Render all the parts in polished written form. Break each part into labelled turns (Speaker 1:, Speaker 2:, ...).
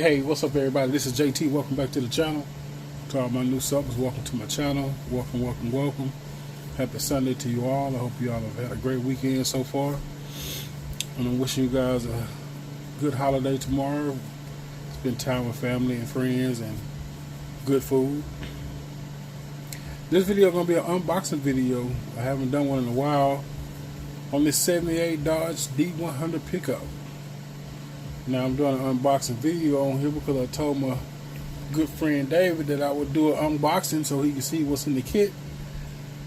Speaker 1: Hey, what's up, everybody? This is JT. Welcome back to the channel. To all my new subs, welcome to my channel. Welcome. Happy Sunday to you all. I hope you all have had a great weekend so far. And I'm wishing you guys a good holiday tomorrow. Spend time with family and friends and good food. This video is going to be an unboxing video. I haven't done one in a while on this 78 Dodge D100 pickup. Now I'm doing an unboxing video on here because I told my good friend David that I would do an unboxing so he can see what's in the kit.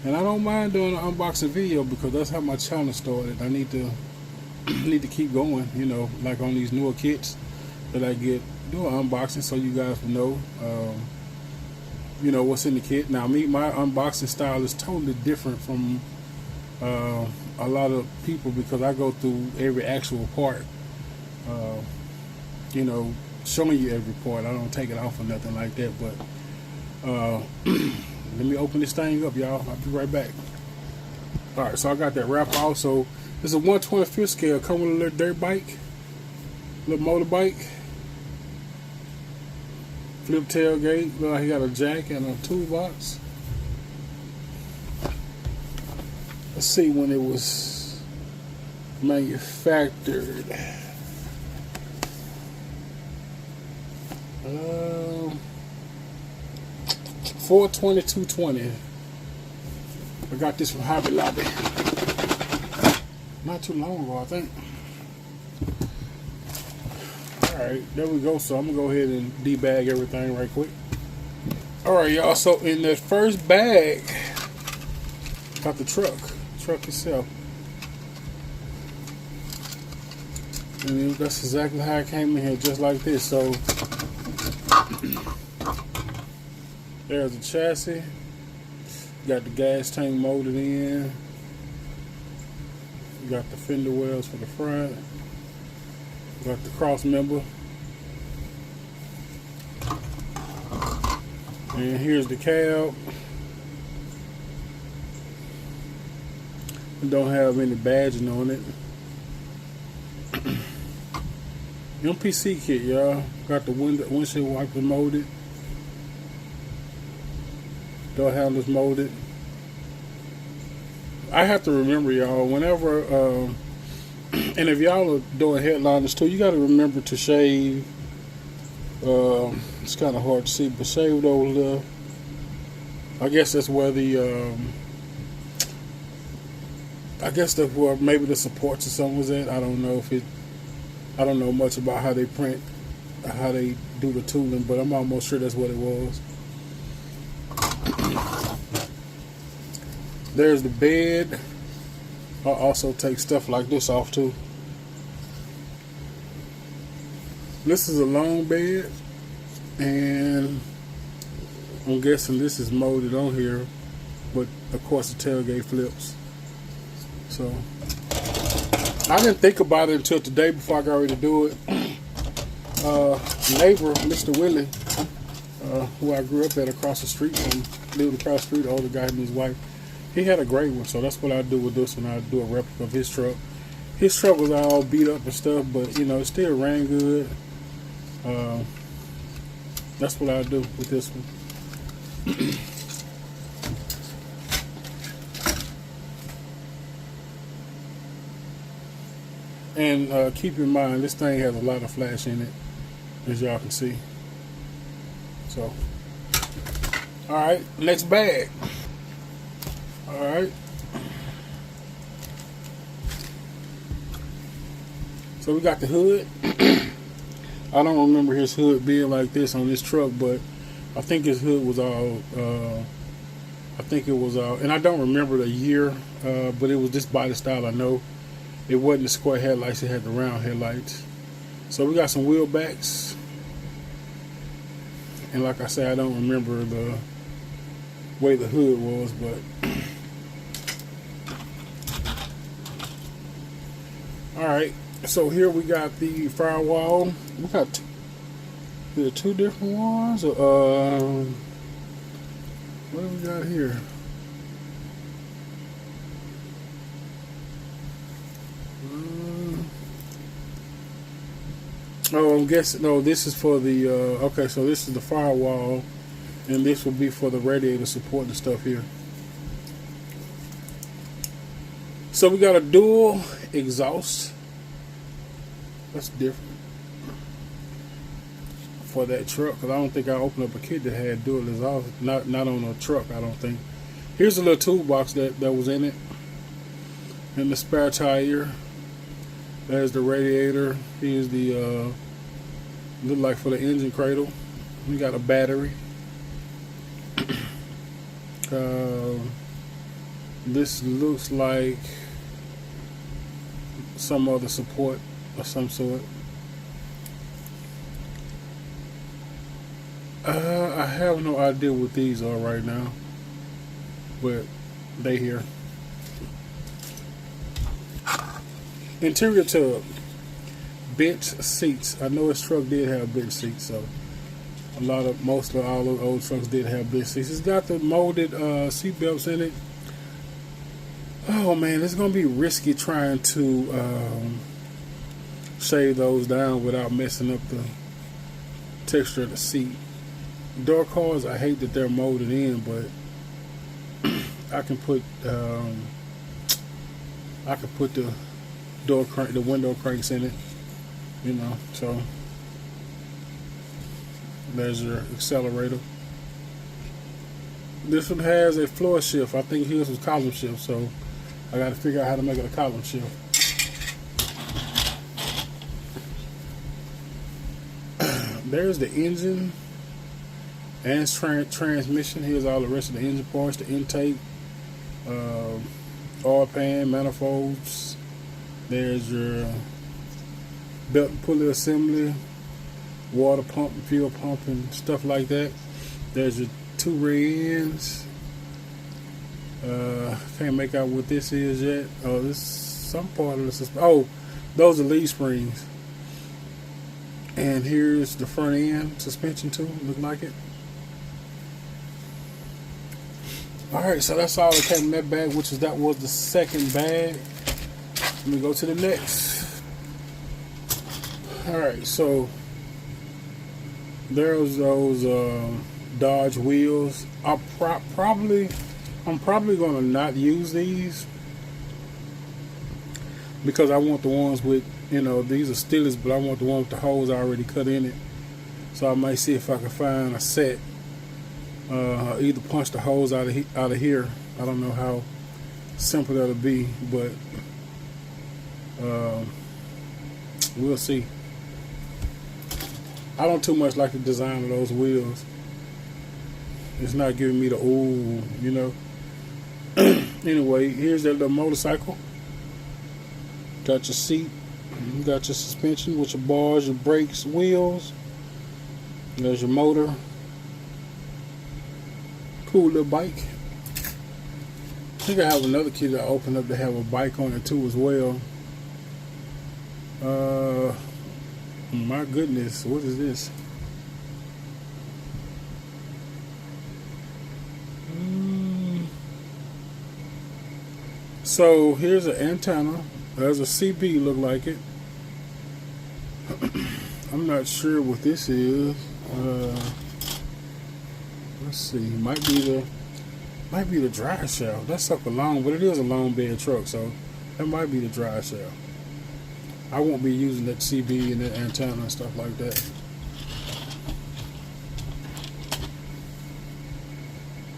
Speaker 1: And I don't mind doing an unboxing video because that's how my channel started. I need to keep going, you know, like on these newer kits that I get, do an unboxing so you guys will know, you know, what's in the kit. Now my unboxing style is totally different from a lot of people because I go through every actual part. You know, showing you every part. I don't take it off or nothing like that, but let me open this thing up, y'all. I'll be right back. Alright, so I got that wrap off. So this is a 1/25 scale, come with a little dirt bike, little motorbike, flip tailgate. Look like he got a jack and a toolbox. Let's see when it was manufactured. 4/22/20. I got this from Hobby Lobby not too long ago, I think. Alright, there we go. So I'm gonna go ahead and debag everything right quick. Alright, y'all, so in that first bag got the truck itself. And that's exactly how it came in here, just like this. So there's the chassis. Got the gas tank molded in. You got the fender wells for the front. Got the cross member. And here's the cab. It don't have any badging on it. MPC kit, y'all. Got the windshield wiper molded. Door handles molded. I have to remember, y'all, whenever and if y'all are doing headliners too, you got to remember to shave. It's kind of hard to see, but shave those. I guess that's where the I guess that's where maybe the supports or something was at. I don't know if it. I don't know much about how they print, how they do the tooling, but I'm almost sure that's what it was. There's the bed. I'll also take stuff like this off too. This is a long bed, and I'm guessing this is molded on here, but of course the tailgate flips. So I didn't think about it until today before I got ready to do it. Neighbor, Mr. Willie, who I grew up at across the street from, lived across the street, the older guy and his wife, he had a gray one, so that's what I do with this one. I do a replica of his truck. His truck was all beat up and stuff, but you know, it still ran good. That's what I do with this one. And keep in mind, this thing has a lot of flash in it, as y'all can see. So, alright, next bag. Alright. So we got the hood. I don't remember his hood being like this on this truck, but I think his hood was all, and I don't remember the year, but it was this body style, I know. It wasn't the square headlights, it had the round headlights. So we got some wheel backs. And like I said, I don't remember the way the hood was, but alright, so here we got the firewall. We got two different ones. What do we got here? Oh, I'm guessing. No, this is for the. Okay, so this is the firewall, and this will be for the radiator support and stuff here. So we got a dual exhaust. That's different for that truck, because I don't think I opened up a kit that had dual exhaust. Not on a truck, I don't think. Here's a little toolbox that was in it, and the spare tire. There's the radiator. Here's the look like for the engine cradle. We got a battery. This looks like some other support of some sort. I have no idea what these are right now, but they here. Interior tub, bench seats. I know this truck did have bench seats, so most of all those old trucks did have bench seats. It's got the molded seat belts in it. Oh man, it's gonna be risky trying to shave those down without messing up the texture of the seat. Door cards, I hate that they're molded in, but I can put the window cranks in it, you know. So there's your accelerator. This one has a floor shift. I think his was column shift, so I got to figure out how to make it a column shift. There's the engine and transmission. Here's all the rest of the engine parts: the intake, oil pan, manifolds. There's your belt and pulley assembly, water pump and fuel pump and stuff like that. There's your two rear ends. Can't make out what this is yet. Oh, this is some part of the suspension. Oh, those are leaf springs. And here's the front end suspension too. Look like it. Alright, so that's all that came in that bag, that was the second bag. Let me go to the next. Alright, so there's those Dodge wheels. I'm probably gonna not use these because I want the ones with, these are Steelers, but I want the one with the holes already cut in it. So I might see if I can find a set. Either punch the holes out of here. I don't know how simple that'll be, but we'll see. I don't too much like the design of those wheels. It's not giving me the ooh, Anyway, here's that little motorcycle. Got your seat, you got your suspension with your bars, your brakes, wheels. There's your motor. Cool little bike. I think I have another kit that I opened up to have a bike on it too as well. My goodness, what is this? So here's an antenna. There's a CB, look like it. I'm not sure what this is. Let's see. Might be the dry shaft. That's such a long, but it is a long bed truck, so that might be the dry shaft. I won't be using that CB and that antenna and stuff like that.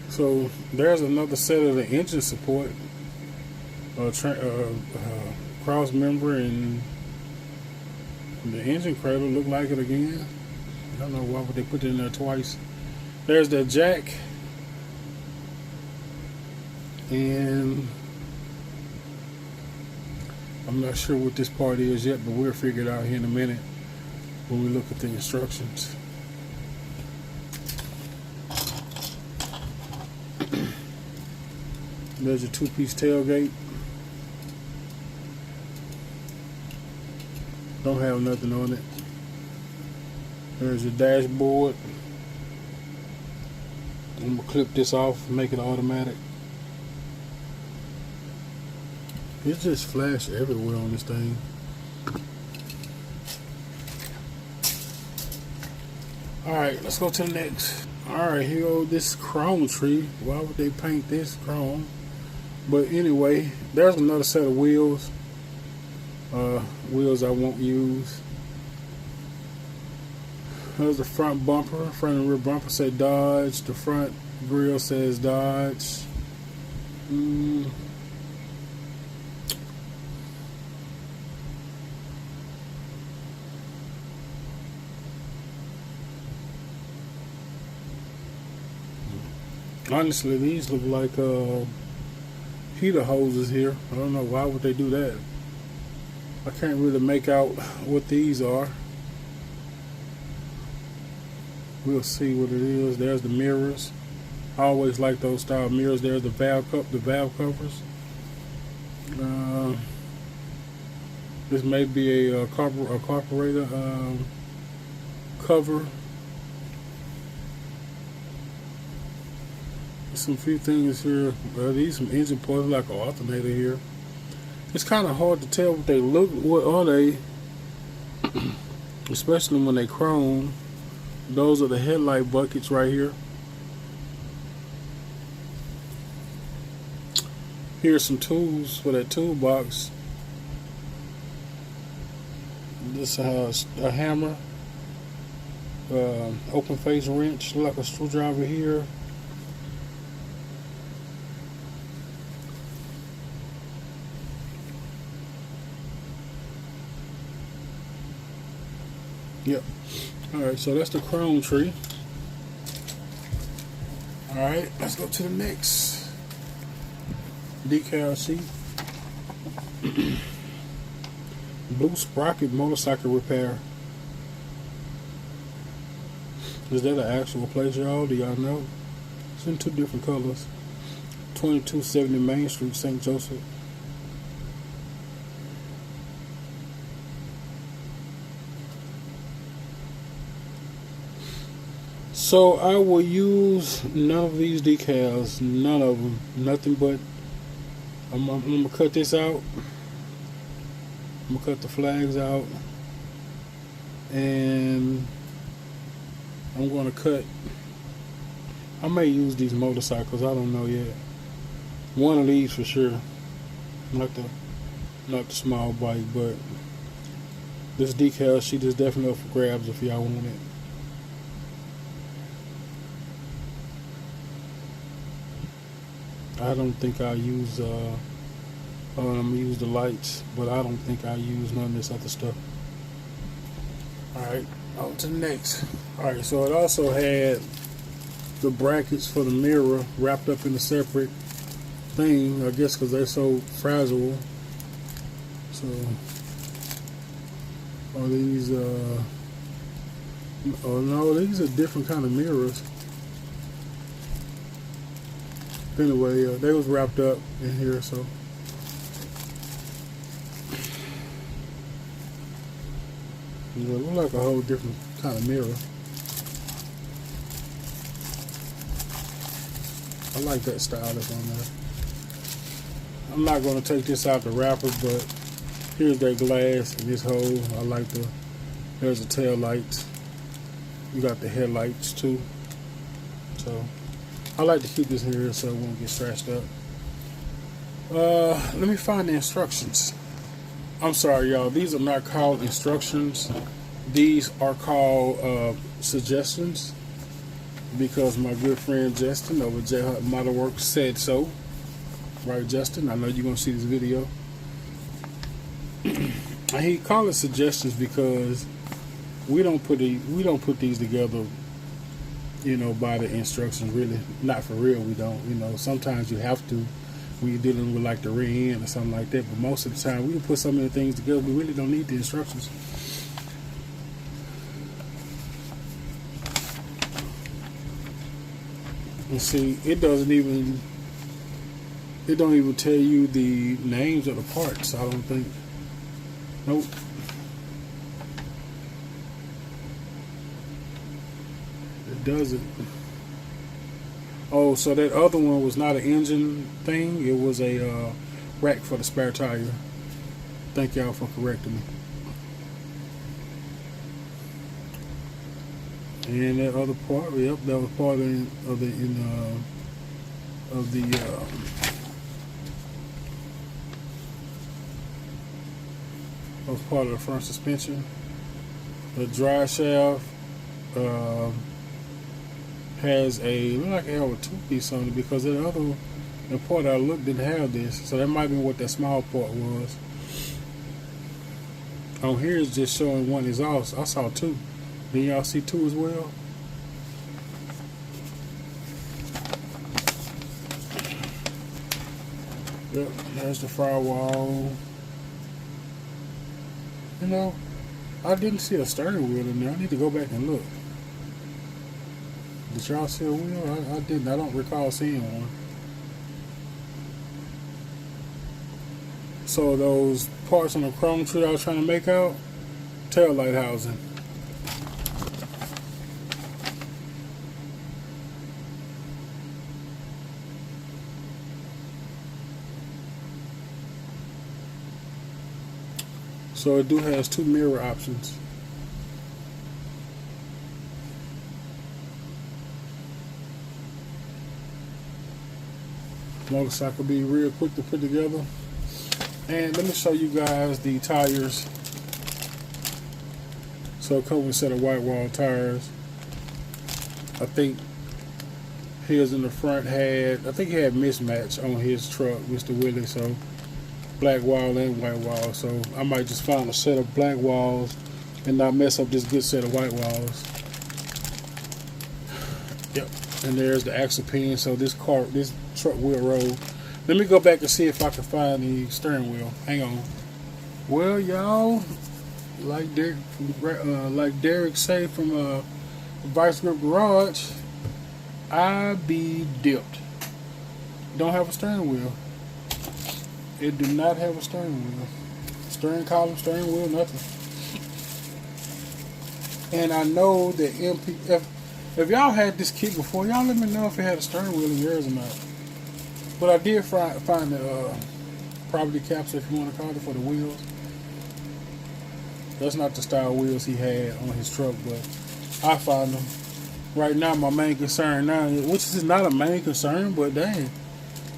Speaker 1: So there's another set of the engine support, cross member, and the engine cradle look like it again. I don't know why would they put it in there twice. There's the jack, and I'm not sure what this part is yet, but we'll figure it out here in a minute when we look at the instructions. There's your two-piece tailgate. Don't have nothing on it. There's your dashboard. I'm gonna clip this off and make it automatic. It's just flash everywhere on this thing. Alright, let's go to the next. Alright, here go this chrome tree. Why would they paint this chrome? But anyway, there's another set of wheels. Wheels I won't use. There's the front bumper. Front and rear bumper say Dodge. The front grille says Dodge. Honestly, these look like heater hoses here. I don't know why would they do that. I can't really make out what these are. We'll see what it is. There's the mirrors. I always like those style mirrors. There's the valve covers. This may be a carburetor cover. Some few things here. These some engine parts, like an alternator here. It's kind of hard to tell what they look. What are they? Especially when they chrome. Those are the headlight buckets right here. Here's some tools for that toolbox. This has a hammer, open face wrench, like a screwdriver here. Yep. Alright, so that's the chrome tree. Alright, let's go to the next decal sheet. Blue sprocket motorcycle repair. Is that an actual place, y'all? Do y'all know? It's in two different colors. 2270 Main Street, St. Joseph. So I will use none of these decals, none of them, nothing but I'm gonna cut this out. I'm gonna cut the flags out, and I'm gonna cut. I may use these motorcycles. I don't know yet. One of these for sure, not the small bike, but this decal sheet is definitely up for grabs if y'all want it. I don't think I'll use I'm gonna use the lights, but I don't think I'll use none of this other stuff. Alright, on to the next. Alright, so it also had the brackets for the mirror wrapped up in a separate thing, I guess because they're so fragile. So are these oh no, these are different kind of mirrors. Anyway, they was wrapped up in here, so it looked like a whole different kind of mirror. I like that style that's on there. I'm not going to take this out the wrapper, but here's that glass in this hole. I like there's the tail lights. You got the headlights too. So I like to keep this in here so it won't get scratched up. Let me find the instructions. I'm sorry, y'all. These are not called instructions. These are called suggestions, because my good friend Justin over J Hut Model Works said so. Right, Justin? I know you're gonna see this video. And he called it suggestions because we don't put these together, you know, by the instructions. Really, not for real. We don't. You know, sometimes you have to when you're dealing with like the rear end or something like that. But most of the time, we can put so many things together. We really don't need the instructions. And see, it don't even tell you the names of the parts. I don't think. Nope. It doesn't. Oh, so that other one was not an engine thing. It was a rack for the spare tire. Thank y'all for correcting me. And that other part, yep, that was part that was part of the front suspension. The drive shaft has look like it have a two-piece on it, because the other the part I looked didn't have this, so that might be what that small part was. On here is just showing one exhaust. I saw two. Then y'all see two as well. Yep, there's the firewall. You know, I didn't see a steering wheel in there. I need to go back and look. Did y'all see a wheel? I didn't. I don't recall seeing one. So those parts on the chrome tree I was trying to make out, tail light housing. So it do has two mirror options. Motorcycle be real quick to put together. And let me show you guys the tires. So it comes with a set of white wall tires. I think his in the front had, I think he had mismatch on his truck, Mr. Willie. So black wall and white wall. So I might just find a set of black walls and not mess up this good set of white walls. Yep. And there's the axle pin. So this truck will roll. Let me go back and see if I can find the steering wheel. Hang on. Well, y'all, like Derek say from Vice Grip Garage, I be dipped. Don't have a steering wheel. It do not have a steering wheel. Steering column, steering wheel, nothing. And I know that if y'all had this kit before, y'all let me know if it had a steering wheel in yours or not. But I did find the property caps, if you want to call it, for the wheels. That's not the style wheels he had on his truck, but I found them. Right now, my main concern now, which is not a main concern, but dang,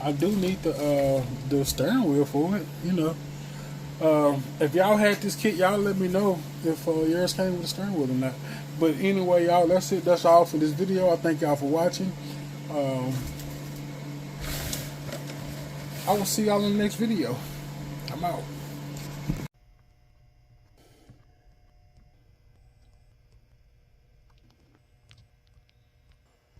Speaker 1: I do need the steering wheel for it, you know. If y'all had this kit, y'all let me know if yours came with a steering wheel or not. But anyway, y'all, that's it. That's all for this video. I thank y'all for watching. I will see y'all in the next video. I'm out.